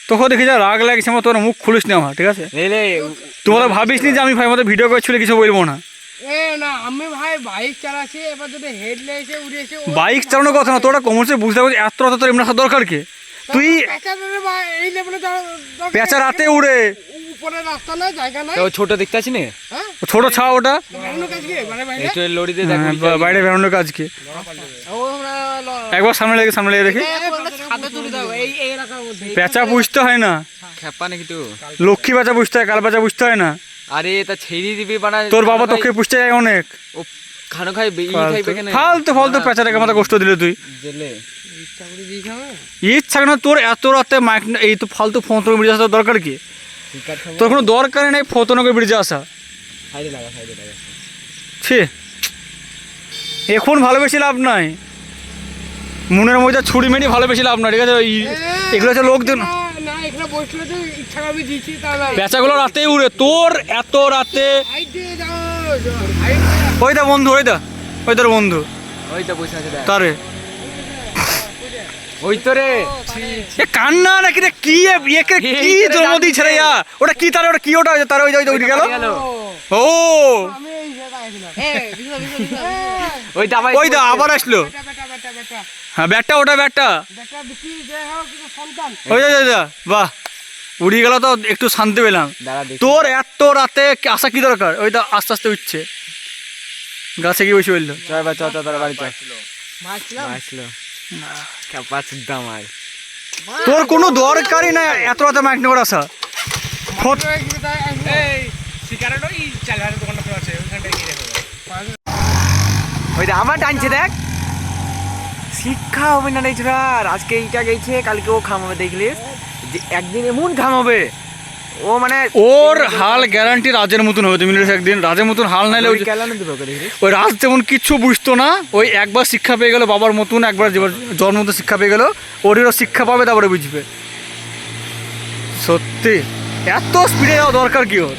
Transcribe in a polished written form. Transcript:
তোকে দেখি যা রাগ লাগছে আমার, তোর মুখ খুলিস না আমার, ঠিক আছে? তোমরা ভাবিস নি যে আমি ভাই মতো ভিডিও করছিল কিছু বলবো না। না আমি ভাই বাইক চালাচ্ছি, এবার যদি হেডলাইটে উড়েছে বাইক চালানোর কথা না, তোরা কমর্সে বুঝতে পারছিস এত রাতে তোর এমনি আসার দরকার কি? তুই এই লেভেলে পেঁচা রাতে উড়ে উপরে রাস্তা না, জায়গা নাই। ছোট দেখতে আছি না, ছোট ছাও ওটা লড়িতে বাইরে বেরোনোর কাজ কি? একবার সামনে লেগে দেখি। পেঁচা বুঝতে হয় না, খেপা নাকি তো? লক্ষ্মী পেঁচা বুঝতে হয়, কাল পেঁচা বুঝতে হয় না। আরে তা ছেড়ে দিবি বানা, তোর বাবা তোকে পুষতে যায় অনেক। ও খানো খাইবে, ই খাইবে কেন? ফালতু পেঁচাটাকে আমাকে কষ্ট দিলে তুই। জেলে ইচ্ছা কেন তোর এত রাতে মাইক এই তো ফালতু ফোন তোর ব্রিজে আসার দরকার কি? তোর কোনো দরকারই নেই ফোতনকে ব্রিজে আসা। সাইডে লাগা ছি, এখন ভালোবেসে লাভ নাই, মনের মধ্যে ছুরি মেরে ভালোবেসে লাভ নাই, ঠিক আছে? এগুলো হচ্ছে লোকজন। পেঁচাগুলো রাতেই উড়ে, তোর এত রাতে। ওই দা বন্ধু, ওই তোর বন্ধু, ওই তো বসে আছে তারে ওই তো রে। কান্না নাকি রে? কি কি জন্ম দিয়েছে রে? ওটা কি তার, ওটা কি ওটা তার? ওই উঠে গেল। ও ওই দা আবার আসলো। হ্যাঁ ব্যাটটা, ওটা ব্যাটটা। ওই দা বাহ, উড়িয়ে গেল তো একটু শান্তি পেলাম। তোর এত রাতে আসা কি দরকার? ওই দা আস্তে আস্তে উঠছে, গাছে কি বসে বললো তোর কোনো দরকারই না এত রাতে মাইক নিয়ে আসা। আমার টানছে দেখ, শিক্ষা হবে না নেছরার। আজকে এইটা গেছে, কালকে ও খামাবে, দেখলিস যে একদিন এমন খামাবে ও, মানে ওর হাল গ্যারান্টি রাজের মতন হবে। তুমি একদিন রাজের মতন হাল নাইলে ওই রাজ তেমন কিচ্ছু বুঝতো না। ওই একবার শিক্ষা পেয়ে গেল বাবার মতন, একবার জন্ম মতো শিক্ষা পেয়ে গেল, ওরও শিক্ষা পাবে তারপরে বুঝবে। সত্যি এত স্পিডে যাওয়া দরকার কি ওর?